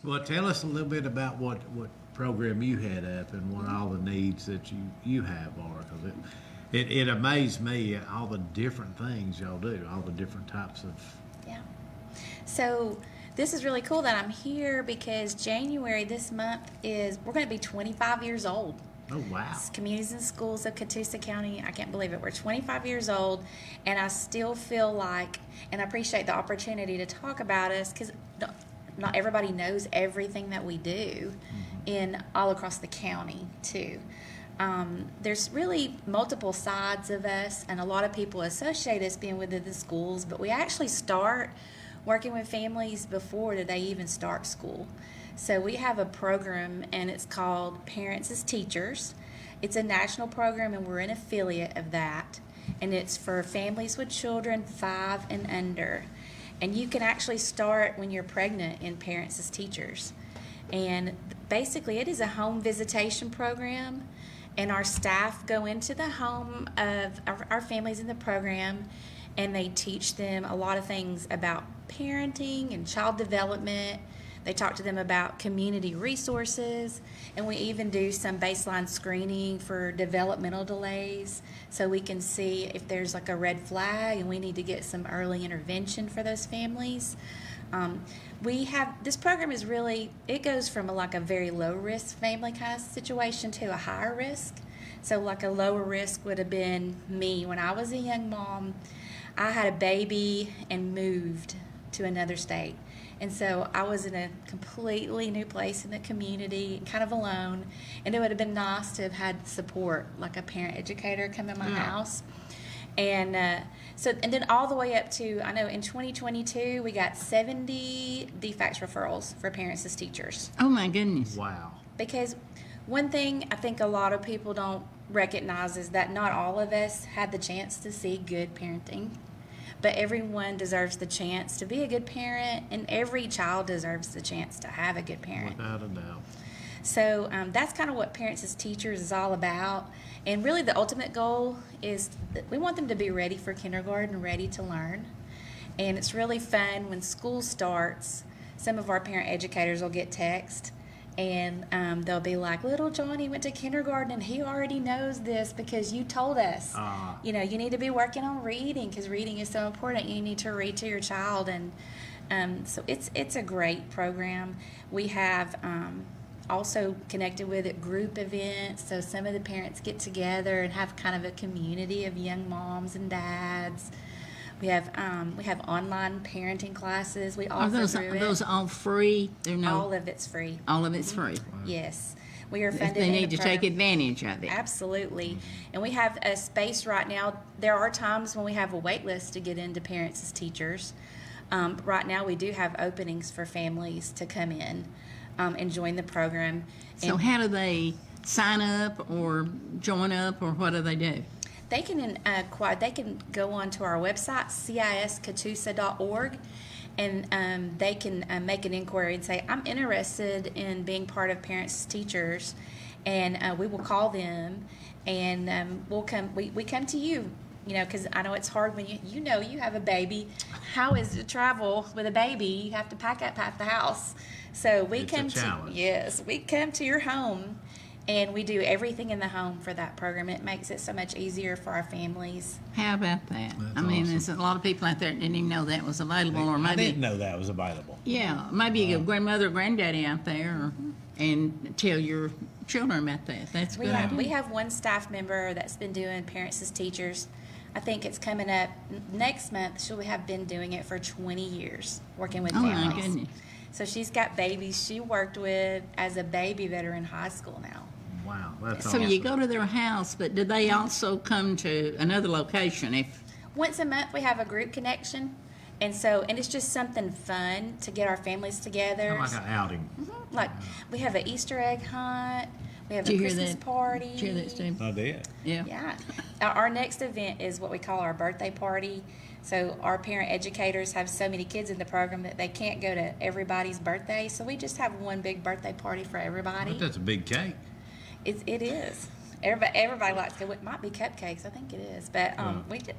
Well, tell us a little bit about what program you had up and what all the needs that you have are, because it amazed me all the different things y'all do, all the different types of. Yeah. So this is really cool that I'm here because January this month we're going to be 25 years old. Oh wow! It's Communities and Schools of Catoosa County. I can't believe it. We're 25 years old, and I still feel like, and I appreciate the opportunity to talk about us because not everybody knows everything that we do in all across the county too. There's really multiple sides of us, and a lot of people associate us being within the schools, but we actually start working with families before they even start school. So we have a program, and it's called Parents as Teachers. It's a national program, and we're an affiliate of that, and it's for families with children 5 and under. And you can actually start when you're pregnant in Parents as Teachers. And basically, it is a home visitation program, and our staff go into the home of our families in the program, and they teach them a lot of things about parenting and child development. They talk to them about community resources, and we even do some baseline screening for developmental delays so we can see if there's like a red flag and we need to get some early intervention for those families. This program is really, it goes from like a very low risk family kind of situation to a higher risk. So like a lower risk would have been me when I was a young mom. I had a baby and moved to another state. And so I was in a completely new place in the community, kind of alone. And it would have been nice to have had support, like a parent educator come in my house. And and then all the way up to, I know in 2022, we got 70 DFACS referrals for parents as teachers. Oh my goodness. Wow. Because one thing I think a lot of people don't recognize is that not all of us had the chance to see good parenting. But everyone deserves the chance to be a good parent, and every child deserves the chance to have a good parent. Without a doubt. So that's kind of what Parents as Teachers is all about. And really the ultimate goal is that we want them to be ready for kindergarten, ready to learn. And it's really fun when school starts. Some of our parent educators will get text, and they'll be like, little Johnny went to kindergarten and he already knows this because you told us. You know, you need to be working on reading because reading is so important. You need to read to your child. And so it's a great program. We have also connected with it group events. So some of the parents get together and have kind of a community of young moms and dads. We have online parenting classes. We offer Are those all free? All of it's free. All of it's free. Yes. We are If funded. they in need the to take program. advantage of it. Absolutely. And we have a space right now. There are times when we have a wait list to get into Parents as Teachers. Right now we do have openings for families to come in and join the program. So how do they sign up or join up, or what do they do? They can they can go on to our website, ciscatoosa.org, and they can make an inquiry and say, I'm interested in being part of Parents as Teachers, and we will call them, and we'll come. We come to you, you know, because I know it's hard when you have a baby. How is it to travel with a baby? You have to pack up half the house. So It's a challenge. we come to your home. And we do everything in the home for that program. It makes it so much easier for our families. How about that? That's I mean, awesome. there's a lot of people out there that didn't even know that was available, or I maybe, didn't know that was available. yeah, maybe a grandmother or granddaddy out there, and tell your children about that. That's a good idea. We have one staff member that's been doing Parents as Teachers. I think it's coming up next month. She'll have been doing it for 20 years, working with Oh my families. goodness. So she's got babies she worked with as a baby that are in high school now. Wow, that's So awesome. you go to their house, but do they also come to another location? If Once a month we have a group connection, and it's just something fun to get our families together. Like an outing. Like we have an Easter egg hunt, we have Did a you hear Christmas that? party. Did you hear that, Steve? I did. Yeah. Yeah. Our next event is what we call our birthday party. So our parent educators have so many kids in the program that they can't go to everybody's birthday. So we just have one big birthday party for everybody. But that's a big cake. It is. Everybody likes to. It might be cupcakes. I think it is. But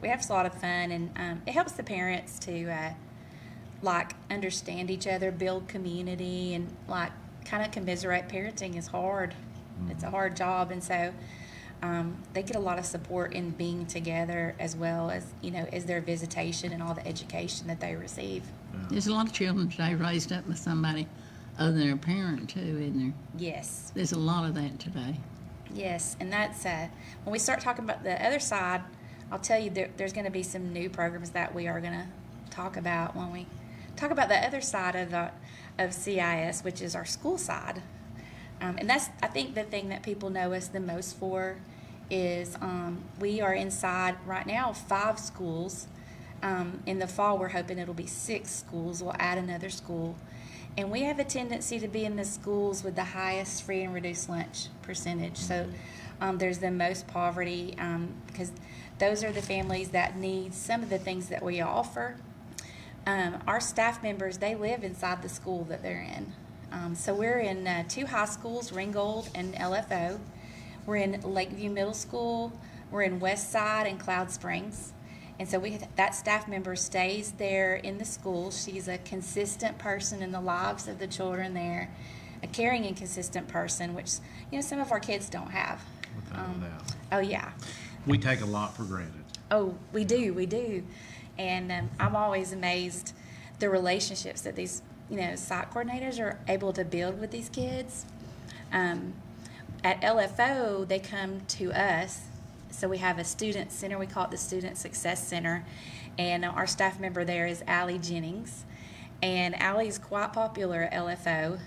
we have a lot of fun, and it helps the parents to like understand each other, build community, and like kind of commiserate. Parenting is hard. It's a hard job, and so they get a lot of support in being together, as well as, you know, as their visitation and all the education that they receive. There's a lot of children today raised up with somebody other than their parent too, isn't there? Yes. There's a lot of that today. Yes, and that's when we start talking about the other side, I'll tell you there's going to be some new programs that we are going to talk about when we talk about the other side of CIS, which is our school side. And that's, I think, the thing that people know us the most for is we are inside right now 5 schools. In the fall, we're hoping it'll be 6 schools. We'll add another school. And we have a tendency to be in the schools with the highest free and reduced lunch percentage. So there's the most poverty because those are the families that need some of the things that we offer. Our staff members, they live inside the school that they're in. So we're in 2 high schools, Ringgold and LFO. We're in Lakeview Middle School. We're in West Side and Cloud Springs. And so that staff member stays there in the school. She's a consistent person in the lives of the children there, a caring and consistent person, which, you know, some of our kids don't have. Without a doubt. Oh, yeah. We take a lot for granted. Oh, we do. And I'm always amazed the relationships that these, you know, site coordinators are able to build with these kids. At LFO, they come to us. So we have a student center. We call it the Student Success Center. And our staff member there is Allie Jennings. And Allie's quite popular at LFO.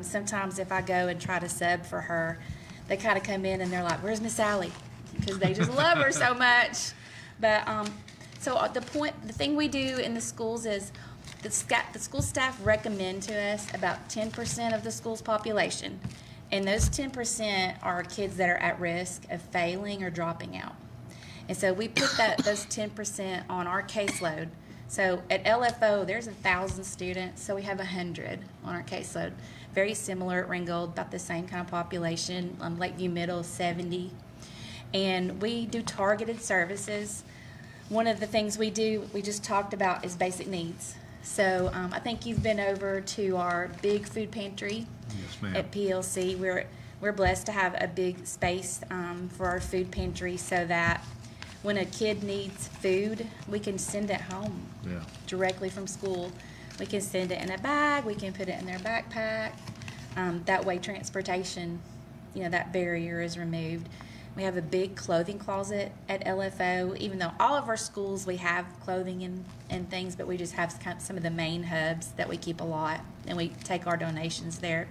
Sometimes if I go and try to sub for her, they kind of come in and they're like, "Where's Miss Allie?" Because they just love her so much. But so the thing we do in the schools is the school staff recommend to us about 10% of the school's population. And those 10% are kids that are at risk of failing or dropping out. And so we put those 10% on our caseload. So at LFO, there's 1,000 students, so we have 100 on our caseload. Very similar at Ringgold, about the same kind of population. Lakeview Middle, 70. And we do targeted services. One of the things we do, we just talked about, is basic needs. So I think you've been over to our big food pantry. Yes, ma'am. At PLC. We're blessed to have a big space for our food pantry, so that when a kid needs food, we can send it home Yeah. directly from school. We can send it in a bag. We can put it in their backpack. That way, transportation, you know, that barrier is removed. We have a big clothing closet at LFO. Even though all of our schools, we have clothing and things, but we just have some of the main hubs that we keep a lot, and we take our donations there.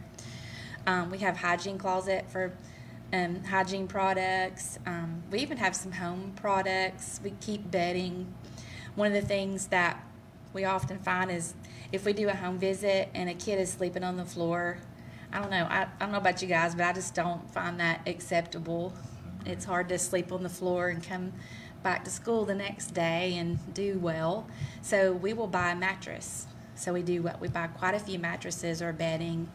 We have hygiene closet for hygiene products. We even have some home products. We keep bedding. One of the things that we often find is if we do a home visit and a kid is sleeping on the floor, I don't know about you guys, but I just don't find that acceptable. It's hard to sleep on the floor and come back to school the next day and do well. So we will buy a mattress. So we buy quite a few mattresses or bedding,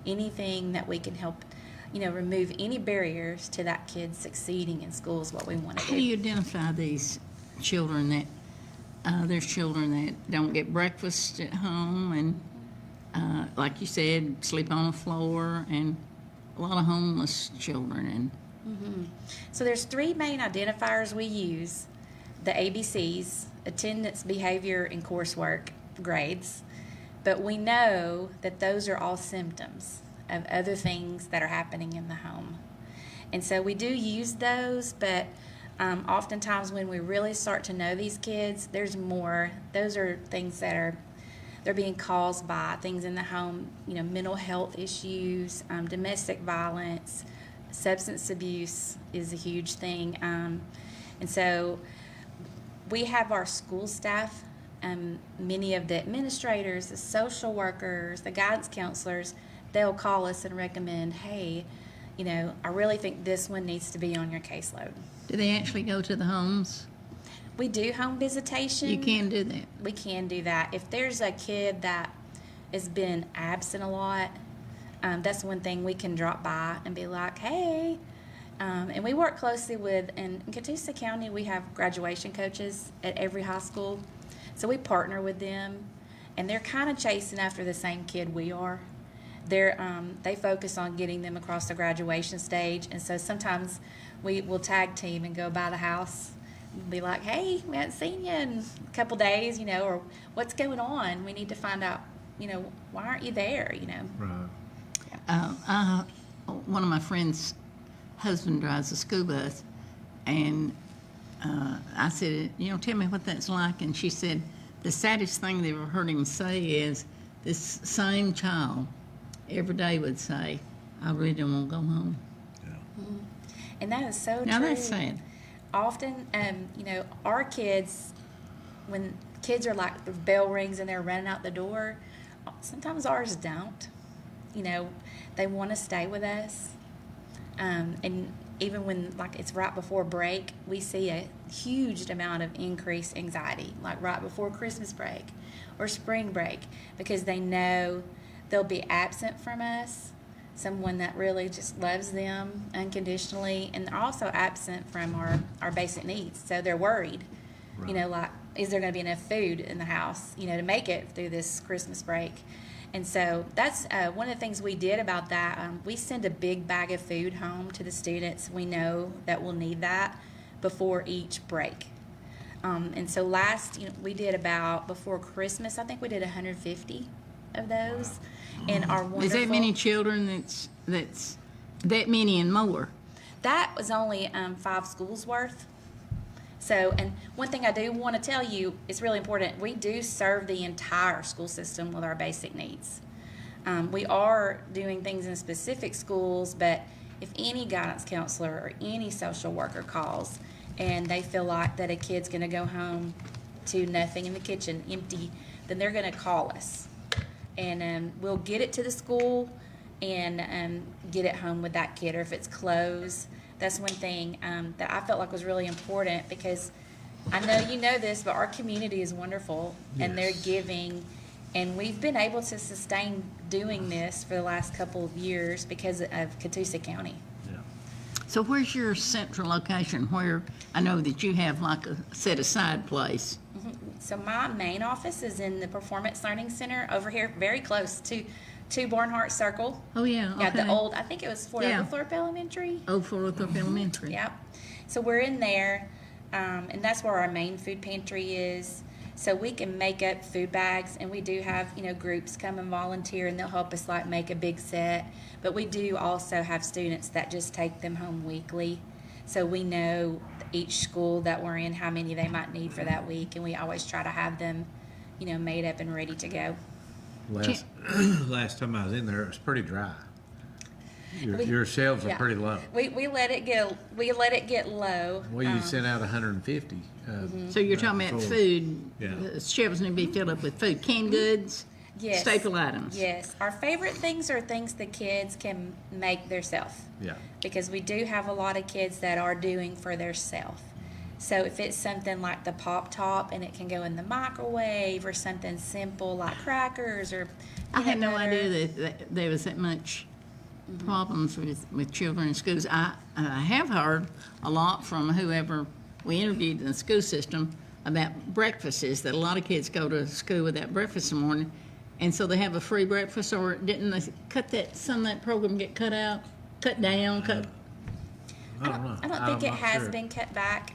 anything that we can help, you know, remove any barriers to that kid succeeding in school is what we want to How do you identify these children that, there's children that don't get breakfast at home and, like you said, sleep on the floor, and a lot of homeless children, and So there's 3 main identifiers we use: the ABCs, attendance, behavior, and coursework grades. But we know that those are all symptoms of other things that are happening in the home. And so we do use those, but oftentimes when we really start to know these kids, there's more. Those are things that they're being caused by things in the home, you know, mental health issues, domestic violence, substance abuse is a huge thing. And so we have our school staff, many of the administrators, the social workers, the guidance counselors, they'll call us and recommend, hey, you know, I really think this one needs to be on your caseload. do they actually go to the homes? We do home visitation. You can do that. We can do that. If there's a kid that has been absent a lot, that's one thing we can drop by and be like, hey. And we work closely in Catoosa County, we have graduation coaches at every high school. So we partner with them, and they're kind of chasing after the same kid we are. They focus on getting them across the graduation stage, and so sometimes we will tag team and go by the house and be like, "Hey, we haven't seen you in a couple days, or what's going on? We need to find out, why aren't you there?" Right. One of my friends' husband drives a school bus, and I said, tell me what that's like. And she said, the saddest thing they ever heard him say is this same child every day would say, I really don't want to go home. Yeah. And that is so true. Now that's sad. Often, our kids, when kids are like, the bell rings and they're running out the door, sometimes ours don't. They want to stay with us. And even when, like, it's right before break, we see a huge amount of increased anxiety, like right before Christmas break or spring break, because they know they'll be absent from us, someone that really just loves them unconditionally, and they're also absent from our basic needs. So they're worried, Right. Like, is there going to be enough food in the house, to make it through this Christmas break? And so that's one of the things we did about that. We send a big bag of food home to the students. We know that we'll need that before each break. And so we did about, before Christmas, I think we did 150 of those. And our wonderful... Is that many children that's that many and more? That was only 5 schools worth. So, and one thing I do want to tell you, it's really important, we do serve the entire school system with our basic needs. We are doing things in specific schools, but if any guidance counselor or any social worker calls and they feel like that a kid's going to go home to nothing in the kitchen, empty, then they're going to call us. And we'll get it to the school and get it home with that kid, or if it's closed. That's one thing that I felt like was really important, because I know you know this, but our community is wonderful, and they're Yes. giving, and we've been able to sustain doing this for the last couple of years because of Catoosa County. Yeah. So where's your central location where I know that you have like a set aside place? So my main office is in the Performance Learning Center over here, very close to Barnhart Circle. Oh, yeah. Yeah, okay. the old, I think it was Fort Yeah. Oglethorpe Elementary. Old Fort Oglethorpe Elementary. Yep. So we're in there, and that's where our main food pantry is. So we can make up food bags, and we do have, groups come and volunteer, and they'll help us like make a big set. But we do also have students that just take them home weekly. So we know each school that we're in, how many they might need for that week, and we always try to have them, made up and ready to go. Last time I was in there, it was pretty dry. Your shelves are Yeah. pretty low. We let it get low. Well, you sent out 150. So you're talking about before. food. Yeah. The shelves need to be filled up with food, canned goods, Yes. staple items. Yes. Our favorite things are things the kids can make themselves. Yeah. Because we do have a lot of kids that are doing for themselves. So if it's something like the Pop Top and it can go in the microwave, or something simple like crackers or I had no peanut butter. idea that there was that much problems with children in schools. I have heard a lot from whoever we interviewed in the school system about breakfasts, that a lot of kids go to school without breakfast in the morning, and so they have a free breakfast, or didn't they some of that program get cut down? I don't know. I don't think it I'm not has sure. been cut back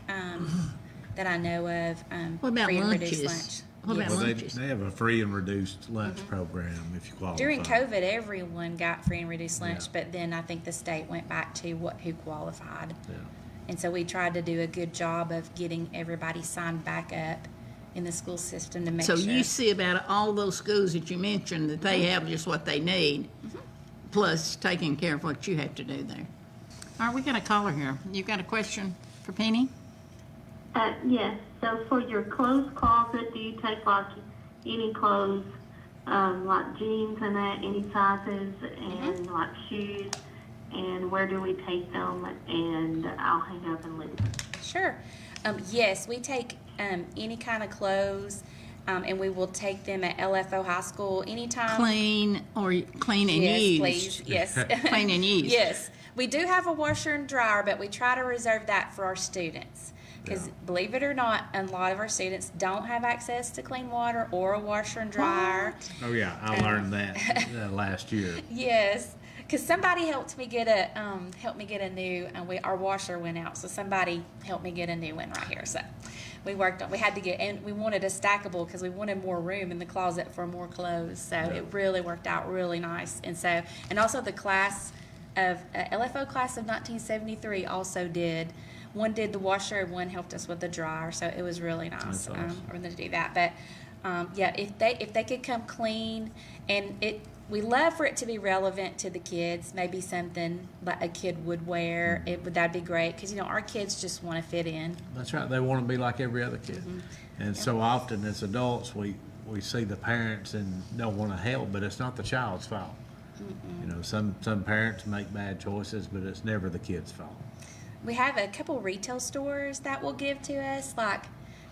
that I know of. What about free and reduced lunches? lunch. What about Well, lunches? they have a free and reduced lunch program if you qualify. During COVID, everyone got free and reduced lunch, Yeah. but then I think the state went back to who qualified. Yeah. And so we tried to do a good job of getting everybody signed back up in the school system to make So sure. you see about all those schools that you mentioned that they have just what they need, plus taking care of what you have to do there. All right, we got a caller here. You got a question for Penny? Yes. So for your clothes closet, do you take like any clothes, like jeans and that, any sizes, and like shoes? And where do we take them? And I'll hang up and leave. Sure. Yes, we take any kind of clothes, and we will take them at LFO High School anytime. Clean and Yes, used? please. Yes. Clean and used. Yes. We do have a washer and dryer, but we try to reserve that for our students Because Yeah. believe it or not, a lot of our students don't have access to clean water or a washer and dryer. Oh, yeah, I learned that last year. Yes, because somebody helped me get a new, and our washer went out, so somebody helped me get a new one right here. So we worked on. We had to get, and we wanted a stackable because we wanted more room in the closet for more clothes. So it really worked out really nice. And also the class of LFO class of 1973 also did. One did the washer, and one helped us with the dryer. So it was really nice That's awesome. for them to do that. But yeah, if they could come clean, and we love for it to be relevant to the kids. Maybe something like a kid would wear. That'd be great because our kids just want to fit in. That's right. They want to be like every other kid. And so often as adults, we see the parents and don't want to help, but it's not the child's fault. Some parents make bad choices, but it's never the kid's fault. We have a couple retail stores that will give to us, like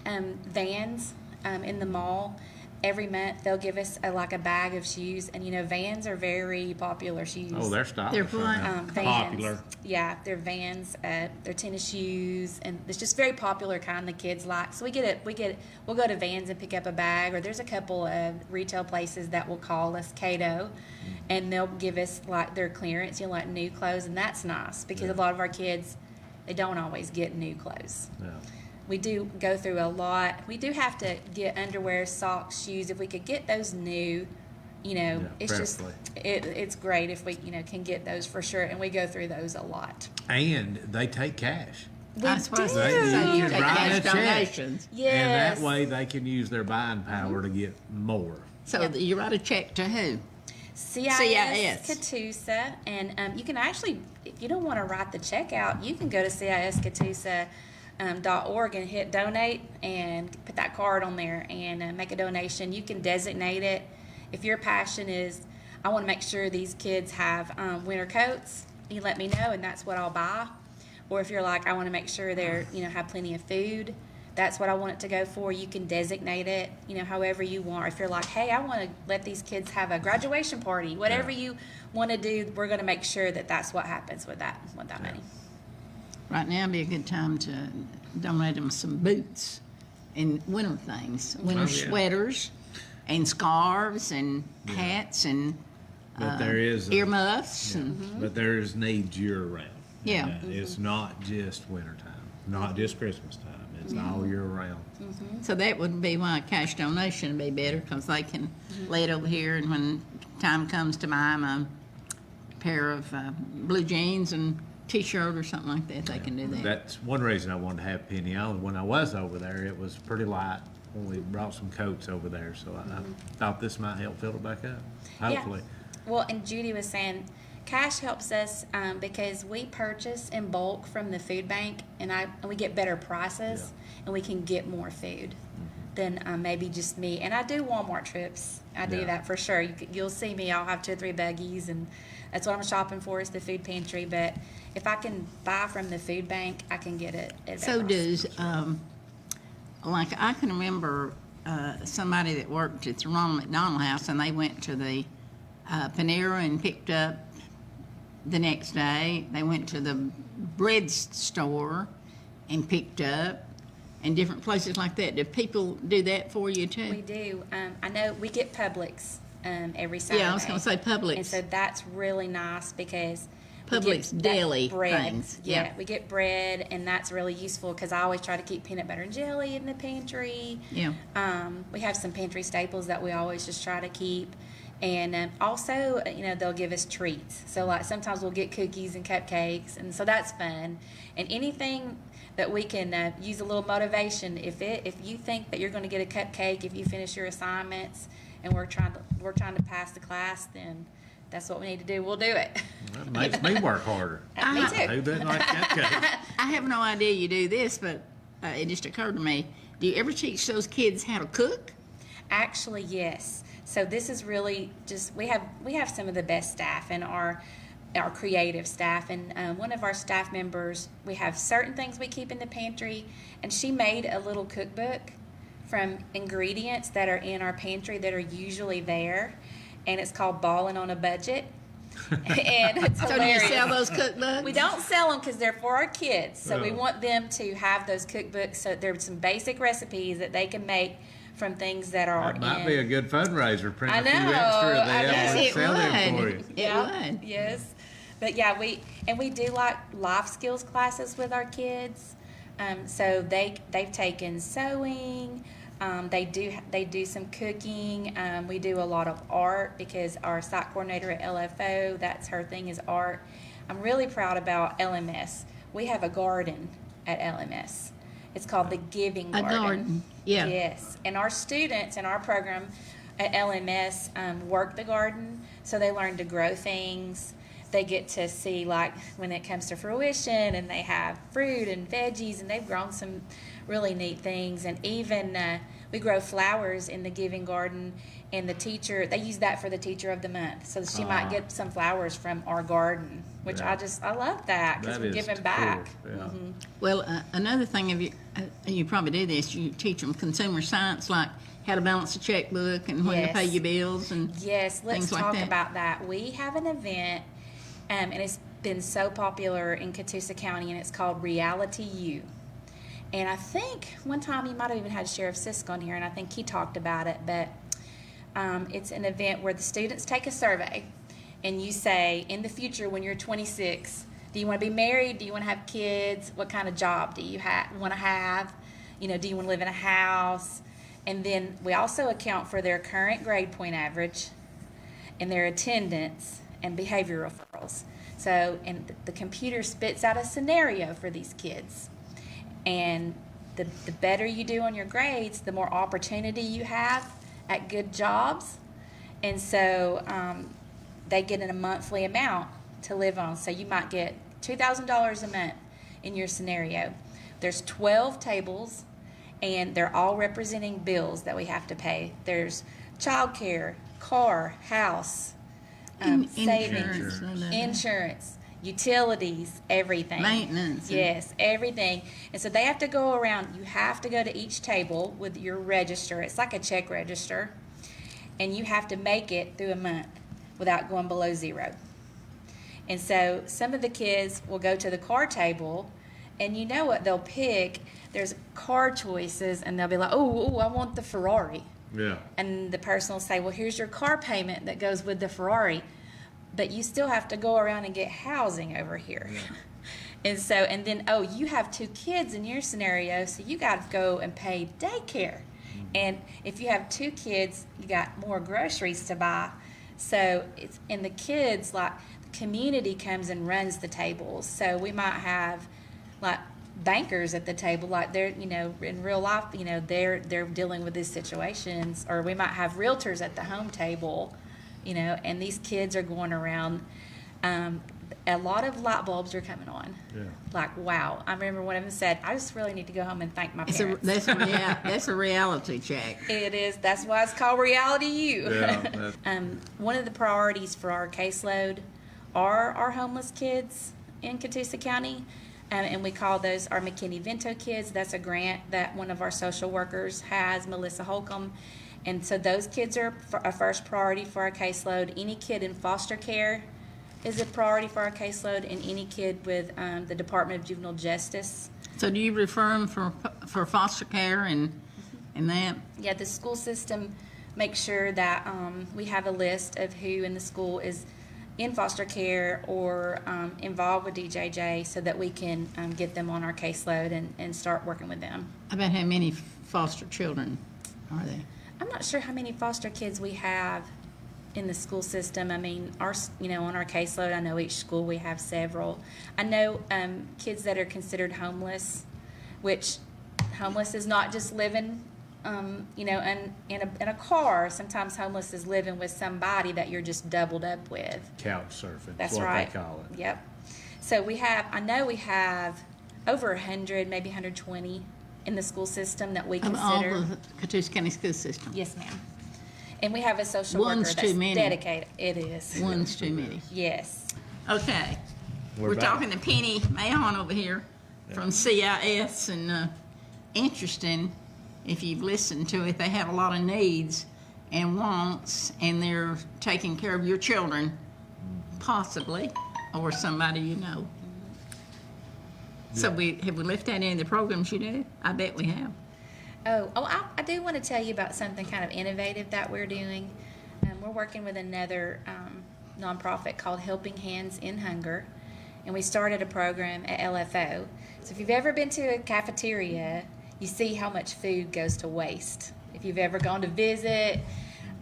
Vans in the mall. Every month they'll give us a bag of shoes, and Vans are very popular shoes. Oh, they're stylish. They're right now. fun. Vans. Popular. Yeah, they're Vans. They're tennis shoes, and it's just very popular kind the kids like. So we'll go to Vans and pick up a bag, or there's a couple of retail places that will call us Cato, and they'll give us their clearance, like new clothes, and that's nice because a lot of our kids, they don't always get new clothes. Yeah. We do go through a lot. We do have to get underwear, socks, shoes. If we could get those new, it's just preferably. it's great if we can get those for sure. And we go through those a lot. And they take cash. That's what I was do. gonna say. You You can take write cash a check. donations. And Yes. that way they can use their buying power to get more. So you write a check to who? CIS Catoosa, and you can actually, if you don't want to write the check out, you can go to CISCatoosa.org and hit donate and put that card on there and make a donation. You can designate it. If your passion is, I want to make sure these kids have winter coats, you let me know, and that's what I'll buy. Or if you're like, I want to make sure they're, have plenty of food, that's what I want it to go for. You can designate it, however you want. Or if you're like, hey, I want to let these kids have a graduation party, whatever you want to do, we're going to make sure that that's what happens with that money. Right now would be a good time to donate them some boots and winter things, winter Oh, yeah. sweaters and scarves and hats and But there is earmuffs and but there's needs year round. Yeah. It's not just winter time, not just Christmas time. It's all year round. so that would be why a cash donation would be better because they can lay it over here and when time comes to buy them a pair of blue jeans and T-shirt or something like that, they can do that. That's one reason I wanted to have Penny Island. When I was over there, it was pretty light when we brought some coats over there. So I thought this might help fill it back up, hopefully. Yeah. Well, and Judy was saying, cash helps us because we purchase in bulk from the food bank, and we get better prices, and we can get more food than maybe just me. And I do Walmart trips. I do Yeah. that for sure. You'll see me. I'll have 2 or 3 buggies, and that's what I'm shopping for is the food pantry. But if I can buy from the food bank, I can get it at So better does, like I can remember somebody that worked at the Ronald McDonald House and they went to the Panera and picked up the next day. They went to the bread store and picked up and different places like that. Do people do that for you too? We do. I know we get Publix every Saturday. Yeah, I was going to say Publix. And so that's really nice because Publix we get that deli bread. things, Yeah, yeah. we get bread, and that's really useful because I always try to keep peanut butter and jelly in the pantry. Yeah. We have some pantry staples that we always just try to keep. And also, they'll give us treats. So, like, sometimes we'll get cookies and cupcakes, and so that's fun. And anything that we can use a little motivation. If you think that you're going to get a cupcake if you finish your assignments, and we're trying to pass the class, then that's what we need to do. We'll do it. That makes me work harder. Me Who too. doesn't like cupcakes? I have no idea you do this, but it just occurred to me. Do you ever teach those kids how to cook? Actually, yes. So this is really just we have some of the best staff in our creative staff, and one of our staff members, we have certain things we keep in the pantry, and she made a little cookbook from ingredients that are in our pantry that are usually there, and it's called Ballin' on a Budget. And it's So do you hilarious. sell those cookbooks? We don't sell them because they're for our kids. So we Oh. want them to have those cookbooks. So there's some basic recipes that they can make from things that are That might in. be a good fundraiser, print I a few know, extra, I they know. have It sell them for would. you. It Yeah, would. yes. But yeah, we do like life skills classes with our kids. So they've taken sewing. They do some cooking. We do a lot of art because our site coordinator at LFO, that's her thing is art. I'm really proud about LMS. We have a garden at LMS. It's called the Giving A Garden. garden, yeah. Yes, and our students in our program at LMS work the garden, so they learn to grow things. They get to see, like, when it comes to fruition, and they have fruit and veggies, and they've grown some really neat things. And even we grow flowers in the Giving Garden, and the teacher, they use that for the Teacher of the Month. So she might get some flowers from our garden, which Yeah. I love that because That we're is giving cool, back. yeah. Well, another thing, you probably do this, you teach them consumer science, like how to balance a checkbook and when to pay Yes. your bills and Yes, let's things like talk that. about that. We have an event, and it's been so popular in Catoosa County, and it's called Reality U. And I think one time you might have even had Sheriff Sisk on here, and I think he talked about it, but it's an event where the students take a survey, and you say, in the future when you're 26, do you want to be married? Do you want to have kids? What kind of job do you want to have? You know, do you want to live in a house? And then we also account for their current grade point average and their attendance and behavior referrals. So, and the computer spits out a scenario for these kids. And the better you do on your grades, the more opportunity you have at good jobs. And so they get in a monthly amount to live on. So you might get $2,000 a month in your scenario. There's 12 tables, and they're all representing bills that we have to pay. There's childcare, car, house, savings, insurance, utilities, everything. Maintenance. Yes, everything. And so they have to go around. You have to go to each table with your register. It's like a check register. And you have to make it through a month without going below zero. And so some of the kids will go to the car table, and you know what they'll pick? There's car choices, and they'll be like, oh, I want the Ferrari. Yeah. And the person will say, well, here's your car payment that goes with the Ferrari. But you still have to go around and get housing over here. And so, and then, oh, you have 2 kids in your scenario, so you got to go and pay daycare. And if you have 2 kids, you got more groceries to buy. So it's, and the kids, like, the community comes and runs the tables. So we might have, like, bankers at the table, like they're, you know, in real life, you know, they're dealing with these situations. Or we might have realtors at the home table, you know, and these kids are going around. A lot of light bulbs are coming on. Yeah. Like, wow. I remember one of them said, I just really need to go home and thank my It's parents. that's a reality check. It is. That's why it's called Reality U. Yeah, that's- One of the priorities for our caseload are our homeless kids in Catoosa County. And we call those our McKinney-Vento kids. That's a grant that one of our social workers has, Melissa Holcomb. And so those kids are a first priority for our caseload. Any kid in foster care is a priority for our caseload, and any kid with the Department of Juvenile Justice. So do you refer them for foster care and that? Yeah, the school system makes sure that we have a list of who in the school is in foster care or involved with DJJ so that we can get them on our caseload and start working with them. About how many foster children are there? I'm not sure how many foster kids we have in the school system. I mean, on our caseload, I know each school we have several. I know kids that are considered homeless, which homeless is not just living, in a car. Sometimes homeless is living with somebody that you're just doubled up with. Couch surfing. That's what right. they call it. Yep. So I know we have over 100, maybe 120 in the school system that we Of all consider. the Catoosa County school system? Yes, ma'am. And we have a social One's worker too that's many. dedicated. It is. One's too many. Yes. Okay. We're We're back. talking to Penny Mahon over here from CIS, and interesting, if you've listened to it, they have a lot of needs and wants, and they're taking care of your children possibly, or somebody you know. So have we left out any of the programs you do? I bet we have. I do want to tell you about something kind of innovative that we're doing. We're working with another nonprofit called Helping Hands in Hunger, and we started a program at LFO. So if you've ever been to a cafeteria, you see how much food goes to waste. If you've ever gone to visit,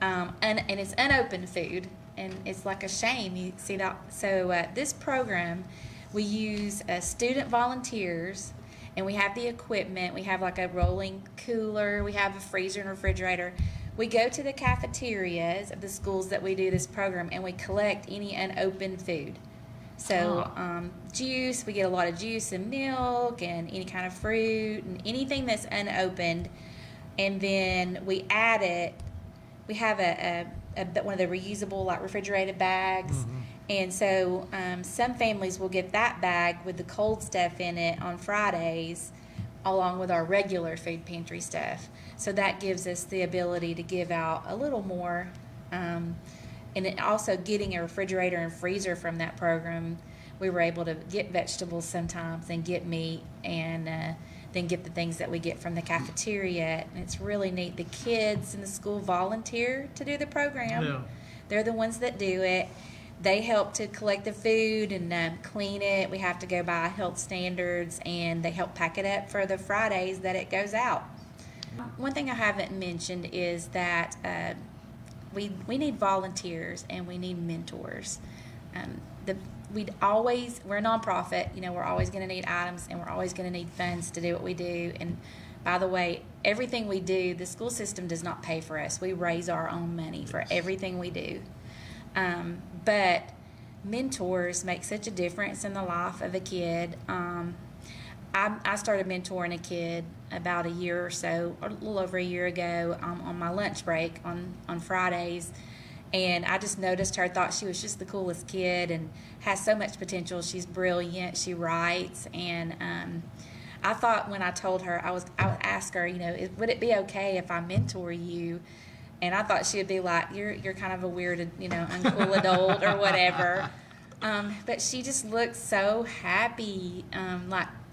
and it's unopened food, and it's like a shame. You see that. So this program, we use student volunteers, and we have the equipment. We have like a rolling cooler. We have a freezer and refrigerator. We go to the cafeterias of the schools that we do this program, and we collect any unopened food. So juice, we get a lot of juice and milk and any kind of fruit and anything that's unopened. And then we add it. We have one of the reusable like refrigerated bags. Mm-hmm. And so some families will get that bag with the cold stuff in it on Fridays along with our regular food pantry stuff. So that gives us the ability to give out a little more. And it also getting a refrigerator and freezer from that program, we were able to get vegetables sometimes and get meat and then get the things that we get from the cafeteria. And it's really neat. The kids in the school volunteer to do the program. Yeah. They're the ones that do it. They help to collect the food and clean it. We have to go by health standards, and they help pack it up for the Fridays that it goes out. One thing I haven't mentioned is that we need volunteers and we need mentors. We're a nonprofit, we're always going to need items and we're always going to need funds to do what we do. And by the way, everything we do, the school system does not pay for us. We raise our own money for everything we do. But mentors make such a difference in the life of a kid. I started mentoring a kid about a year or so, or a little over a year ago, on my lunch break on Fridays. And I just noticed her, thought she was just the coolest kid and has so much potential. She's brilliant. She writes. And I thought when I told her, I would ask her, would it be okay if I mentor you? And I thought she would be like, you're kind of a weird, uncool adult or whatever. But she just looked so happy,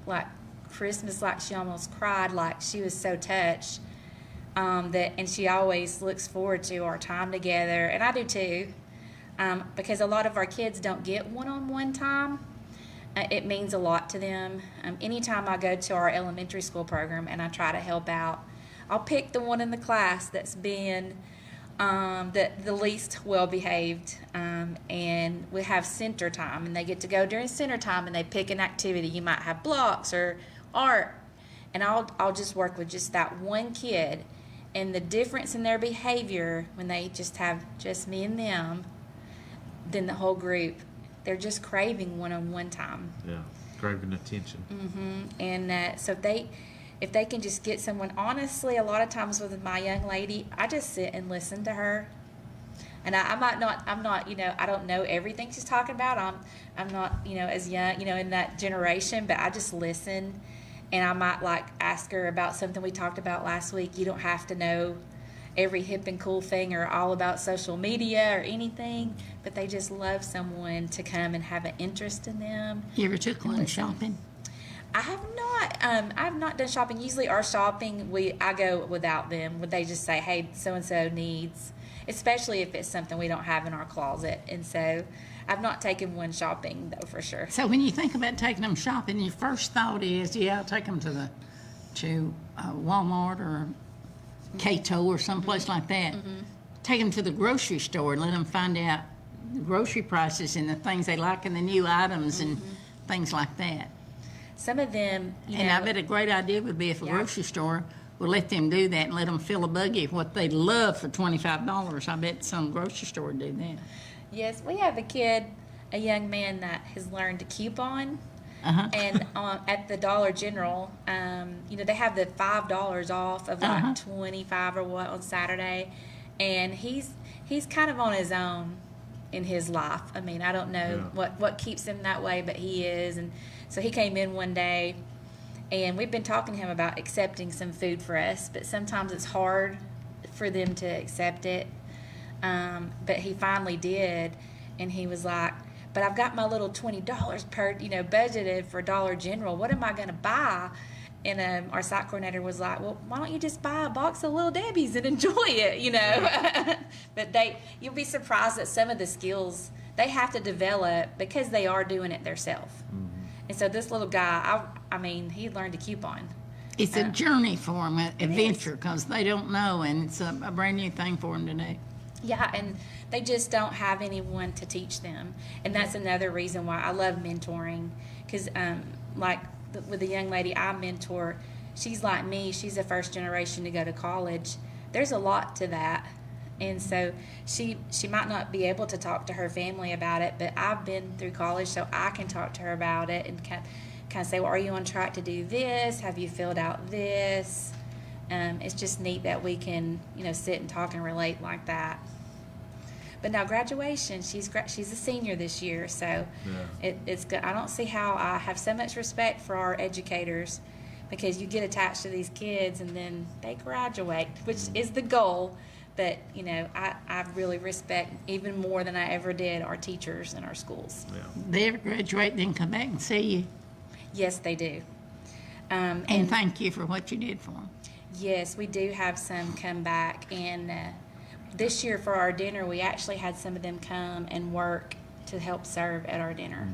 like Christmas, like she almost cried, like she was so touched. And she always looks forward to our time together, and I do too, because a lot of our kids don't get one-on-one time. It means a lot to them. Anytime I go to our elementary school program and I try to help out, I'll pick the one in the class that's been the least well-behaved, and we have center time, and they get to go during center time, and they pick an activity. You might have blocks or art, and I'll just work with just that one kid, and the difference in their behavior when they just have just me and them, then the whole group, they're just craving one-on-one time. Yeah, craving attention. Mm-hmm. And so if they can just get someone, honestly, a lot of times with my young lady, I just sit and listen to her. And I'm not, I don't know everything she's talking about. I'm not, as young, in that generation, but I just listen. And I might ask her about something we talked about last week. You don't have to know every hip and cool thing or all about social media or anything, but they just love someone to come and have an interest in them. You ever took one shopping? I have not done shopping. Usually our shopping, I go without them. Would they just say, hey, so-and-so needs, especially if it's something we don't have in our closet. And so I've not taken one shopping, though, for sure. So when you think about taking them shopping, your first thought is, I'll take them to Walmart or Cato or someplace like that. Mm-hmm. Take them to the grocery store and let them find out the grocery prices and the things they like and the new items and things like that. Some of them, and I bet a great idea would be if a grocery store would let them do that and let them fill a buggy of what they'd love for $25. I bet some grocery store would do that. Yes, we have a young man that has learned to coupon. And at the Dollar General, they have the $5 off of like 25 or what on Saturday, and he's kind of on his own in his life. I mean, I don't know what keeps him that way, but he is. And so he came in one day, and we've been talking to him about accepting some food for us, but sometimes it's hard for them to accept it. But he finally did, and he was like, but I've got my little $20 per, budgeted for Dollar General. What am I going to buy? And our site coordinator was like, well, why don't you just buy a box of Little Debbie's and enjoy it, But you'll be surprised at some of the skills they have to develop because they are doing it themselves. And so this little guy, I mean, he learned a coupon. It's a journey for them, an adventure, because they don't know, and it's a brand new thing for them to do. Yeah, and they just don't have anyone to teach them. And that's another reason why I love mentoring. Because, with the young lady I mentor, she's like me. She's the first generation to go to college. There's a lot to that. And so she might not be able to talk to her family about it, but I've been through college, so I can talk to her about it and kind of say, well, are you on track to do this? Have you filled out this? It's just neat that we can, sit and talk and relate like that. But now graduation, she's a senior this year, so it's good. I don't see how I have so much respect for our educators, because you get attached to these kids and then they graduate, which is the goal. But, I really respect even more than I ever did our teachers in our schools. Yeah. They ever graduate, then come back and see you. Yes, they do. And thank you for what you did for them. Yes, we do have some come back. And this year for our dinner, we actually had some of them come and work to help serve at our dinner.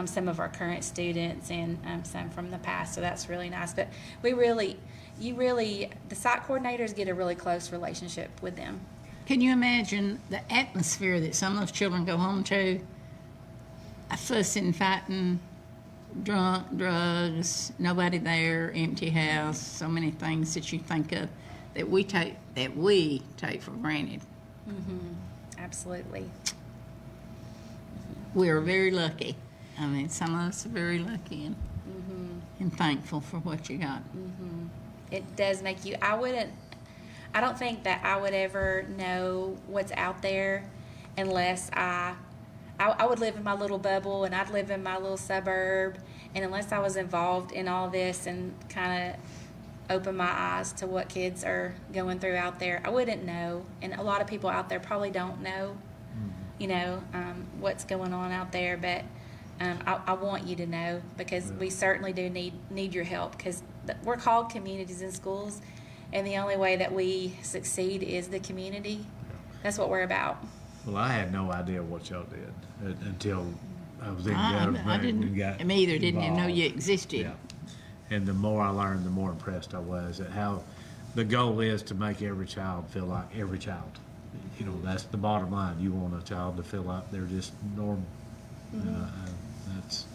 Some of our current students and some from the past, so that's really nice. But the site coordinators get a really close relationship with them. Can you imagine the atmosphere that some of those children go home to? Fussing, fighting, drunk, drugs, nobody there, empty house, so many things that you think of that we take for granted. Absolutely. We are very lucky. I mean, some of us are very lucky and thankful for what you got. It does make you, I don't think that I would ever know what's out there unless I would live in my little bubble and I'd live in my little suburb, and unless I was involved in all this and kind of open my eyes to what kids are going through out there, I wouldn't know. And a lot of people out there probably don't know, what's going on out there, but I want you to know, because we certainly do need your help, because we're called communities in schools, and the only way that we succeed is the community. That's what we're about. Well, I had no idea what y'all did until I was in I government and didn't. got Me either. Didn't even know involved. you existed. Yeah. And the more I learned, the more impressed I was at how the goal is to make every child feel like every child. That's the bottom line. You want a child to feel like they're just normal. That's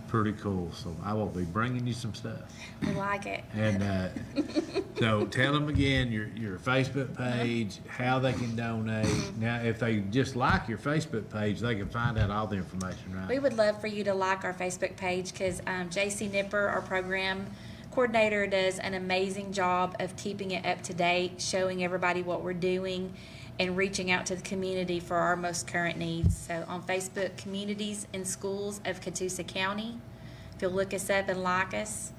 pretty cool. So I will be bringing you some stuff. We like it. And so tell them again your Facebook page, how they can donate. Now, if they just like your Facebook page, they can find out all the information, right? We would love for you to like our Facebook page, because JC Nipper, our program coordinator, does an amazing job of keeping it up to date, showing everybody what we're doing, and reaching out to the community for our most current needs. So on Facebook, Communities in Schools of Catoosa County. If you'll look us up and like us.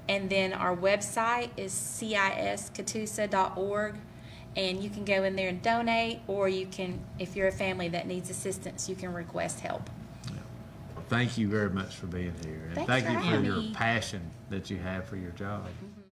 And then our website is ciscatoosa.org. And you can go in there and donate, or you can, if you're a family that needs assistance, you can request help. Thank you very much for being here. And Thanks thank for you for having your me. passion that you have for your job.